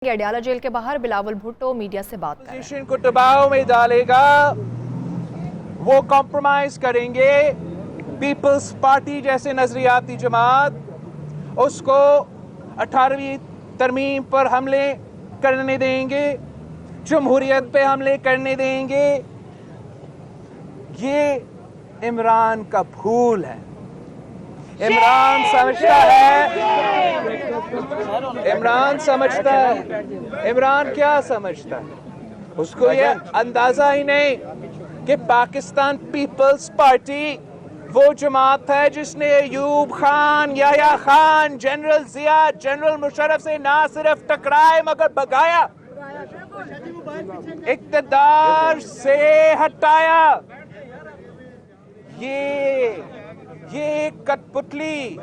Adiala jail کے باہر Bilawal Bhutto media سے بات کر رہے ہیں۔ کو دباؤ میں ڈالے گا، وہ کمپرومائز کریں گے پیپلز پارٹی جیسے نظریاتی جماعت، اس کو 18ویں ترمیم پر حملے کرنے دیں گے، جمہوریت پہ حملے کرنے دیں گے۔ یہ عمران کا بھول ہے۔ عمران سمجھتا ہے عمران کیا سمجھتا ہے؟ اس کو یہ اندازہ ہی نہیں کہ پاکستان پیپلز پارٹی وہ جماعت ہے جس نے ایوب خان، یحییٰ خان، جنرل ضیاء، جنرل مشرف سے نہ صرف ٹکرائے مگر بھگایا، اقتدار سے ہٹایا۔ یہ کٹ پتلی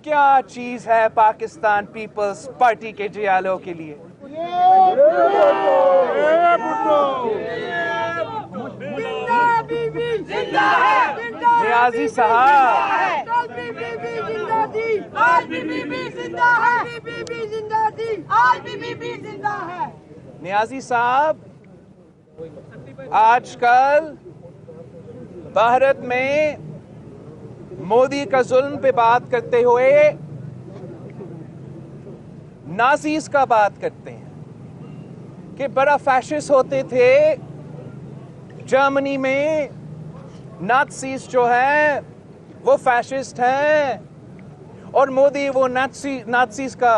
کیا چیز ہے پاکستان پیپلز پارٹی کے جیالوں کے لیے؟ نیازی صاحب، نیازی صاحب، آج کل بھارت میں مودی کا ظلم پہ بات کرتے ہوئے نازیز کا بات کرتے ہیں کہ بڑا فیشسٹ ہوتے تھے جرمنی میں، نازیز جو ہے وہ فیشسٹ ہیں، اور مودی وہ نازیز کا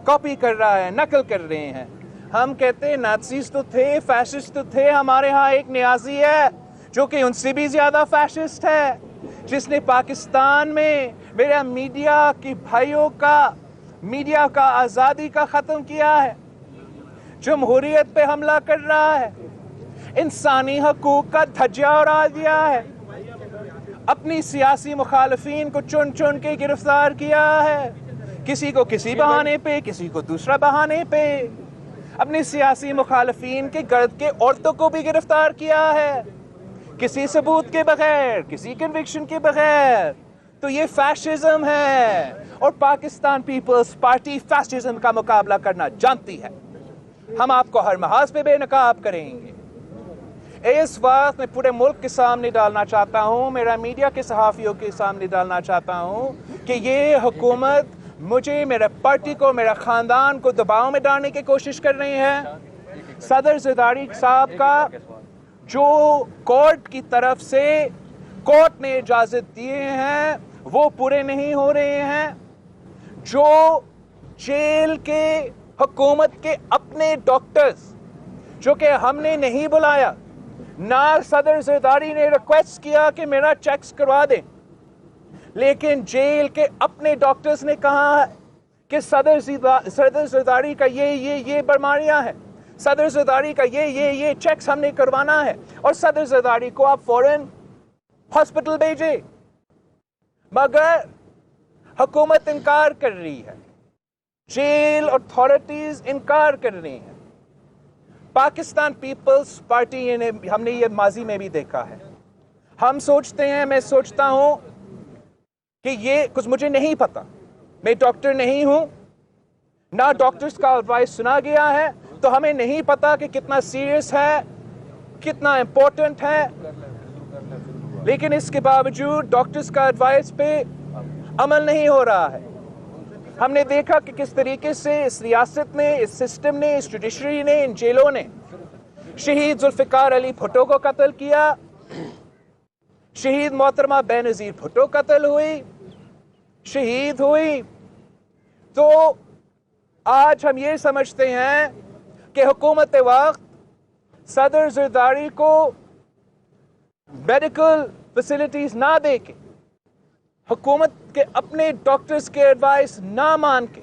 کاپی کر رہا ہے، نقل کر رہے ہیں۔ ہم کہتے ہیں نازیز تو تھے، فیشسٹ تو تھے، ہمارے ہاں ایک نیازی ہے جو کہ ان سے بھی زیادہ فیشسٹ ہے، جس نے پاکستان میں میرا میڈیا کی بھائیوں کا، میڈیا کا آزادی کا ختم کیا ہے، جمہوریت پہ حملہ کر رہا ہے، انسانی حقوق کا دھجا اڑا دیا ہے، اپنی سیاسی مخالفین کو چن چن کے گرفتار کیا ہے، کسی کو کسی بہانے پہ، کسی کو دوسرا بہانے پہ، اپنی سیاسی مخالفین کے گرد کے عورتوں کو بھی گرفتار کیا ہے، کسی ثبوت کے بغیر، کسی کنوکشن کے بغیر۔ تو یہ فیشزم ہے، اور پاکستان پیپلز پارٹی فیشزم کا مقابلہ کرنا جانتی ہے۔ ہم آپ کو ہر محاذ پہ بے نقاب کریں گے۔ اس وقت میں پورے ملک کے سامنے ڈالنا چاہتا ہوں، میرا میڈیا کے صحافیوں کے سامنے ڈالنا چاہتا ہوں کہ یہ حکومت مجھے، میرے پارٹی کو، میرا خاندان کو دباؤ میں ڈالنے کی کوشش کر رہی ہے۔ صدر زرداری صاحب کا جو کورٹ کی طرف سے کورٹ نے اجازت دیے ہیں وہ پورے نہیں ہو رہے ہیں۔ جو جیل کے حکومت کے اپنے ڈاکٹرز جو کہ ہم نے نہیں بلایا، نہ صدر زرداری نے ریکویسٹ کیا کہ میرا چیکس کروا دیں، لیکن جیل کے اپنے ڈاکٹرز نے کہا کہ صدر زرداری کا یہ بیماریاں ہیں، صدر زرداری کا یہ چیکس ہم نے کروانا ہے، اور صدر زرداری کو آپ فوراً ہاسپٹل بھیجے، مگر حکومت انکار کر رہی ہے، جیل اتھارٹیز انکار کر رہی ہیں۔ پاکستان پیپلز پارٹی ہم نے یہ ماضی میں بھی دیکھا ہے، ہم سوچتے ہیں، میں سوچتا ہوں کہ یہ کچھ مجھے نہیں پتا، میں ڈاکٹر نہیں ہوں، نہ ڈاکٹرز کا ایڈوائس سنا گیا ہے، تو ہمیں نہیں پتا کہ کتنا سیریس ہے، کتنا امپورٹنٹ ہے، لیکن اس کے باوجود ڈاکٹرز کا ایڈوائس پہ عمل نہیں ہو رہا ہے۔ ہم نے دیکھا کہ کس طریقے سے اس ریاست نے، اس سسٹم نے، اس جوڈیشری نے، ان جیلوں نے شہید ذوالفقار علی بھٹو کو قتل کیا، شہید محترمہ بینظیر بھٹو قتل ہوئی، شہید ہوئی۔ تو آج ہم یہ سمجھتے ہیں کہ حکومت وقت صدر زرداری کو میڈیکل فیسلٹیز نہ دے کے، حکومت کے اپنے ڈاکٹرز کے ایڈوائس نہ مان کے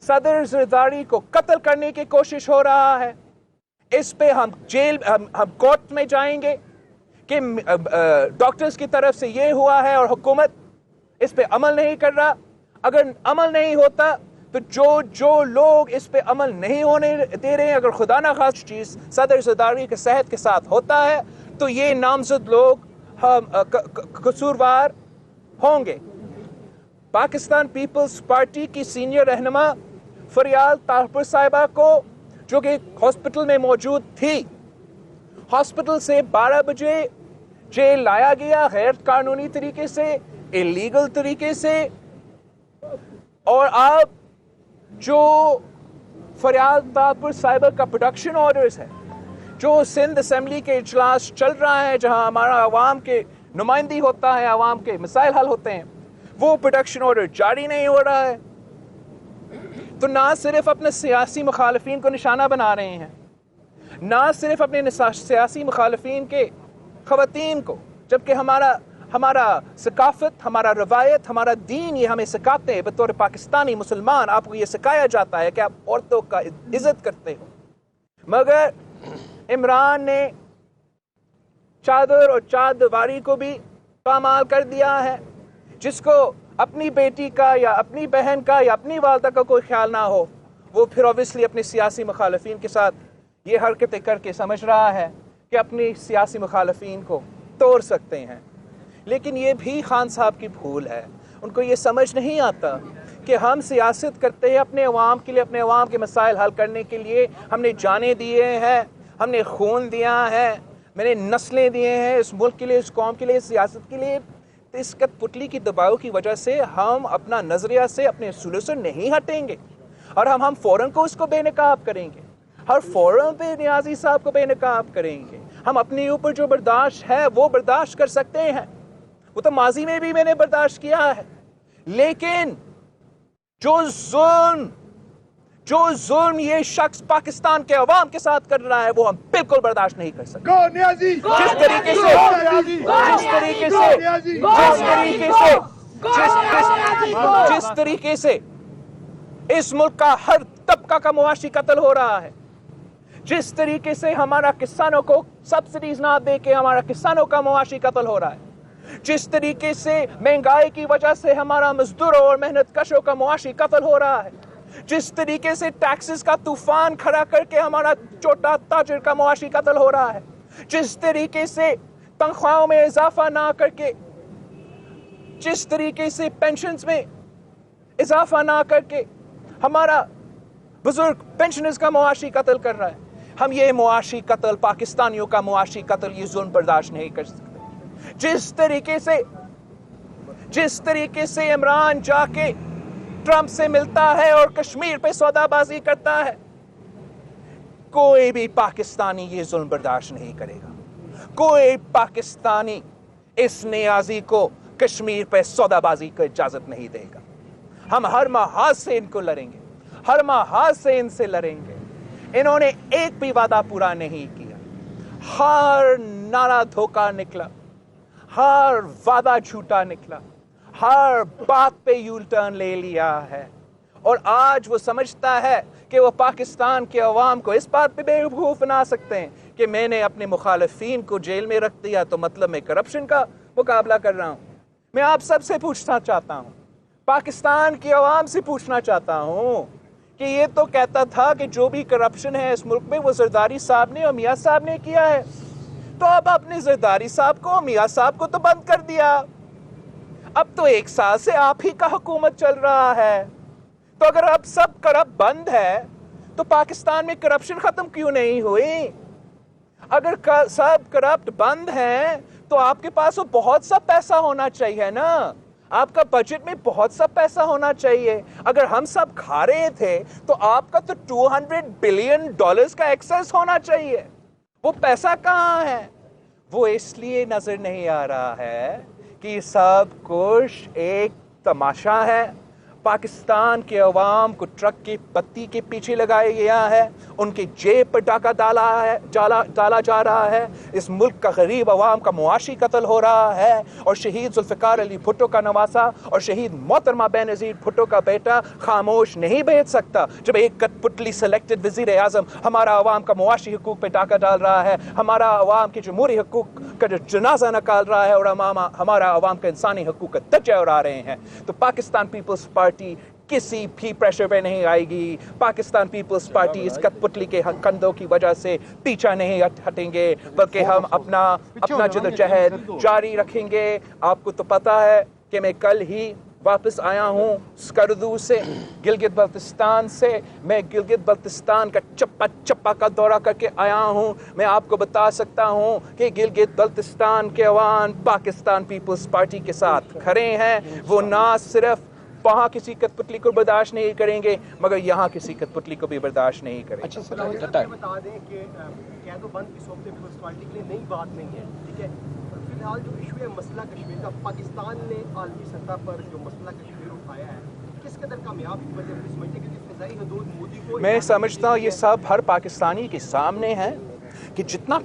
صدر زرداری کو قتل کرنے کی کوشش ہو رہا ہے۔ اس پہ ہم کورٹ میں جائیں گے کہ ڈاکٹرز کی طرف سے یہ ہوا ہے اور حکومت اس پہ عمل نہیں کر رہا۔ اگر عمل نہیں ہوتا تو جو لوگ اس پہ عمل نہیں ہونے دے رہے ہیں، اگر خدا نہ خواست چیز صدر زرداری کے صحت کے ساتھ ہوتا ہے تو یہ نامزد لوگ قصوروار ہوں گے۔ پاکستان پیپلز پارٹی کی سینئر رہنما फरियाल तारपुर साहिबा को, जो कि हॉस्पिटल में मौजूद थी, हॉस्पिटल से 12 बजे जेल लाया गया गैर कानूनी तरीके से, इलीगल तरीके से। और अब जो फरियाल तारपुर साहिबा का प्रोडक्शन ऑर्डर्स है, जो सिंध असेंबली के इजलास चल रहा है जहां हमारा अवाम के नुमाइंदी होता है, अवाम के मसाइल हल होते हैं, वो प्रोडक्शन ऑर्डर जारी नहीं हो रहा है। तो ना सिर्फ अपने सियासी मुखालफीन को निशाना बना रहे हैं, ना सिर्फ अपने सियासी मुखालफीन के ख़वातीन को, जबकि हमारा सकाफत, हमारा रवायत, हमारा दीन ये हमें सिखाते हैं, बतौर पाकिस्तानी मुसलमान आपको ये सिखाया जाता है कि आप औरतों का इज्जत करते हो। मगर इमरान ने चादर और चादवारी को भी पामाल कर दिया है। जिसको अपनी बेटी का या अपनी बहन का या अपनी वालदा का कोई ख्याल ना हो, वो फिर ऑब्वियसली अपने सियासी मुखालफीन के साथ ये हरकतें करके समझ रहा है कि अपनी सियासी मुखालफीन को तोड़ सकते हैं। लेकिन ये भी खान साहब की भूल है, उनको ये समझ नहीं आता कि हम सियासत करते हैं अपने अवाम के लिए, अपने अवाम के मसाइल हल करने के लिए। हमने जानें दिए हैं, हमने खून दिया है, मैंने नस्लें दिए हैं इस मुल्क के लिए, इस कौम के लिए, सियासत के लिए। तो इस कठपुतली की दबाव की वजह से हम अपना नजरिया से, अपने उसूलों से नहीं हटेंगे और हम फ़ौरन को उसको बेनकाब करेंगे, हर फ़ौरन पे नियाज़ी साहब को बेनकाब करेंगे। हम अपने ऊपर जो बर्दाश्त है वो बर्दाश्त कर सकते हैं, वो तो माजी में भी मैंने बर्दाश्त किया है। लेकिन जो जुल्म ये शख्स पाकिस्तान के अवाम के साथ कर रहा है वो हम बिल्कुल बर्दाश्त नहीं कर सकते। जिस तरीके से इस मुल्क का हर तबका का मुआशी कत्ल हो रहा है, जिस तरीके से हमारा किसानों को सब्सिडीज ना दे के हमारा किसानों का मुआशी कत्ल हो रहा है, जिस तरीके से महंगाई की वजह से हमारा मजदूरों और मेहनत कशों का मुआशी कत्ल हो रहा है, जिस तरीके से टैक्सेस का तूफान खड़ा करके हमारा छोटा ताजिर का मुआशी कत्ल हो रहा है, जिस तरीके से तनख्वाहों में इजाफा ना करके, जिस तरीके से पेंशन्स में इजाफा ना करके हमारा बुजुर्ग पेंशनर्स का मुआशी कत्ल कर रहा है, हम ये मुआशी कत्ल, पाकिस्तानियों का मुआशी कत्ल, ये जुल्म बर्दाश्त नहीं कर सकते। जिस तरीके से इमरान जाके ट्रंप से मिलता है और कश्मीर पे सौदाबाजी करता है, कोई भी पाकिस्तानी ये जुल्म बर्दाश्त नहीं करेगा। कोई पाकिस्तानी इस नियाजी को कश्मीर पे सौदाबाजी को इजाजत नहीं देगा। हम हर महाज से इनको लड़ेंगे, हर महाज से इनसे लड़ेंगे। इन्होंने एक भी वादा पूरा नहीं किया, हर नारा धोखा निकला, हर वादा झूठा निकला, हर बात पे यू टर्न ले लिया है। और आज वो समझता है कि वो पाकिस्तान के अवाम को इस बात पे बेवकूफ़ बना सकते हैं कि मैंने अपने मुखालफीन को जेल में रख दिया तो मतलब मैं करप्शन का मुकाबला कर रहा हूँ। मैं आप सबसे पूछना चाहता हूँ, पाकिस्तान की अवाम से पूछना चाहता हूँ कि ये तो कहता था कि जो भी करप्शन है इस मुल्क में वो जरदारी साहब ने और मियाँ साहब ने किया है, तो अब आपने जरदारी साहब को, मियाँ साहब को तो बंद कर दिया। अब तो 1 साल से आप ही का हुकूमत चल रहा है, तो अगर अब सब करप्ट बंद है तो पाकिस्तान में करप्शन खत्म क्यों नहीं हुई? अगर सब करप्ट बंद है तो आपके पास वो बहुत सा पैसा होना चाहिए ना, आपका बजट में बहुत सा पैसा होना चाहिए। अगर हम सब खा रहे थे तो आपका तो $200 बिलियन का एक्सेस होना चाहिए। वो पैसा कहाँ है? वो इसलिए नजर नहीं आ रहा है कि सब कुछ एक तमाशा है। पाकिस्तान के अवाम को ट्रक की पत्ती के पीछे लगाया गया है, उनके जेब पर डाका डाला जा रहा है। इस मुल्क का गरीब अवाम का मुआशी कत्ल हो रहा है और शहीद जुल्फ़िकार अली भुट्टो का नवासा और शहीद मोहतरमा बेनज़ीर भुट्टो का बेटा खामोश नहीं बैठ सकता जब एक कठपुतली सेलेक्टेड वज़ीर आज़म हमारा अवाम का मुआशी हुकूक पे डाका डाल रहा है, हमारा अवाम के जमहूरी हुकूक का जो जनाजा निकाल रहा है और हमारा अवाम का इंसानी हुकूक का दर्जा उड़ा रहे हैं। तो पाकिस्तान पीपल्स पार्टी किसी भी प्रेशर पे नहीं आएगी। पाकिस्तान पीपल्स पार्टी इस कठपुतली के कंधों की वजह से पीछा नहीं हटेंगे, बल्कि हम अपना जद्दोजहद जारी रखेंगे। आपको तो पता है कि मैं कल ही वापस आया हूँ स्कर्दू से, गिलगित बल्तिस्तान से। मैं गिलगित बल्तिस्तान का चप्पा चप्पा का दौरा करके आया हूँ। मैं आपको बता सकता हूँ कि गिलगित बल्तिस्तान के अवाम पाकिस्तान पीपल्स पार्टी के साथ खड़े हैं। वो ना सिर्फ वहाँ किसी कठपुतली को बर्दाश्त नहीं करेंगे, मगर यहाँ किसी कठपुतली को भी बर्दाश्त नहीं करेंगे। अच्छा सर, बता दें कि कैदोबंद की सोबत पीपल्स पार्टी के लिए नई बात नहीं है, ठीक है। फिलहाल जो इशू है मसला कश्मीर का, पाकिस्तान ने आलमी सतह पर जो मसला कश्मीर उठाया है, किस कदर कामयाब समझते हैं? क्योंकि फिजाई हदूद मोदी को, मैं समझता हूँ ये सब हर पाकिस्तानी के सामने है कि जितना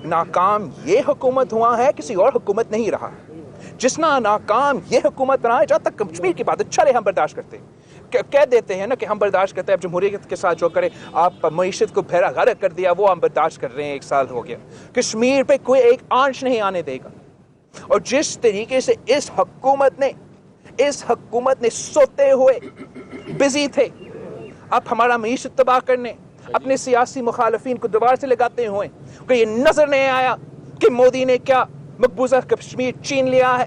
नाकाम ये हुकूमत हुआ है, किसी और हुकूमत नहीं रहा। जितना नाकाम ये हुकूमत रहा है, जहाँ तक कश्मीर की बात चले हम बर्दाश्त करते हैं, कह देते हैं ना कि हम बर्दाश्त करते हैं। अब जमहूरियत के साथ जो करे, आप मईशत को भैरा गरक कर दिया, वो हम बर्दाश्त कर रहे हैं। 1 साल हो गया, कश्मीर पे कोई एक आंच नहीं आने देगा। और जिस तरीके से इस हुकूमत ने सोते हुए बिजी थे अब हमारा मईशत तबाह करने, अपने सियासी मुखालफिन को दीवार से लगाते हुए, कि ये नजर नहीं आया कि मोदी ने क्या मकबूजा कश्मीर छीन लिया है।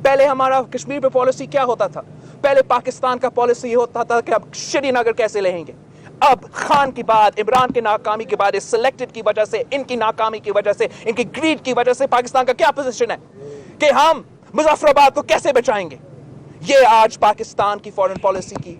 पहले हमारा कश्मीर पे पॉलिसी क्या होता था? पहले पाकिस्तान का पॉलिसी होता था कि अब श्रीनगर कैसे लेंगे। अब खान की बात, इमरान की नाकामी के बाद, इस सिलेक्टेड की वजह से, इनकी नाकामी की वजह से, इनकी ग्रीड की वजह से पाकिस्तान का क्या पोजीशन है कि हम मुजफ्फराबाद को कैसे बचाएंगे। ये आज पाकिस्तान की फॉरेन पॉलिसी की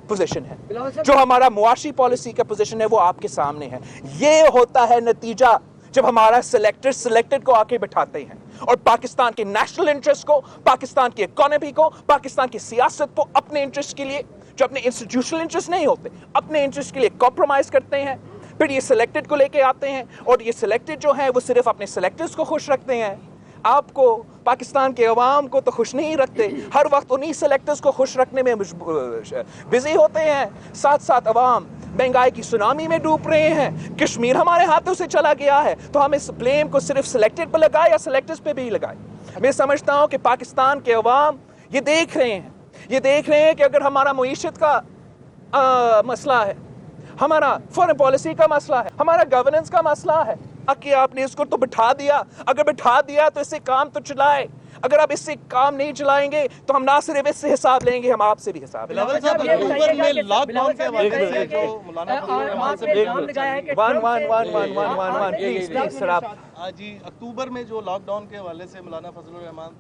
पोजीशन है। जो हमारा मुआशी पॉलिसी का पोजीशन है वो आपके सामने है। ये होता है नतीजा जब हमारा सिलेक्टेड को आके बिठाते हैं और पाकिस्तान के नेशनल इंटरेस्ट को, पाकिस्तान की इकोनॉमी को, पाकिस्तान की सियासत को अपने इंटरेस्ट के लिए, जो अपने इंस्टीट्यूशनल इंटरेस्ट नहीं होते, अपने इंटरेस्ट के लिए कॉम्प्रोमाइज करते हैं। फिर ये सिलेक्टेड को लेके आते हैं और ये सिलेक्टेड जो है वो सिर्फ अपने सिलेक्टर्स को खुश रखते हैं। आपको, पाकिस्तान के अवाम को तो खुश नहीं रखते। हर वक्त उन्हीं सिलेक्टर्स को खुश रखने में बिजी होते हैं। साथ साथ अवाम महंगाई की सुनामी में डूब रहे हैं। कश्मीर हमारे हाथों से चला गया है, तो हम इस ब्लेम को सिर्फ सिलेक्टेड पर लगाए या सिलेक्टर्स पे भी लगाए? मैं समझता हूं कि पाकिस्तान के अवाम ये देख रहे हैं कि अगर हमारा मईशत का मसला है, हमारा फॉरेन पॉलिसी का मसला है, हमारा गवर्नेंस का मसला है, कि आपने इसको तो बिठा दिया। अगर बिठा दिया तो इससे काम तो चलाए। अगर आप इससे काम नहीं चलाएंगे तो हम ना सिर्फ इससे हिसाब लेंगे, हम आपसे भी हिसाब लेंगे। जी, अक्टूबर में जो लॉकडाउन के हवाले से मौलाना फजलुर रहमान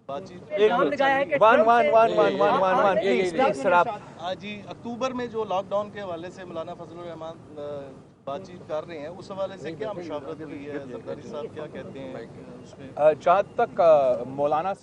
बातचीत, जी अक्टूबर में जो लॉकडाउन के हवाले से मौलाना फजलुर रहमान बातचीत कर रहे हैं, उस हवाले से क्या मुशावरत हुई है? जरदारी साहब क्या कहते हैं उसमें? जहाँ तक मौलाना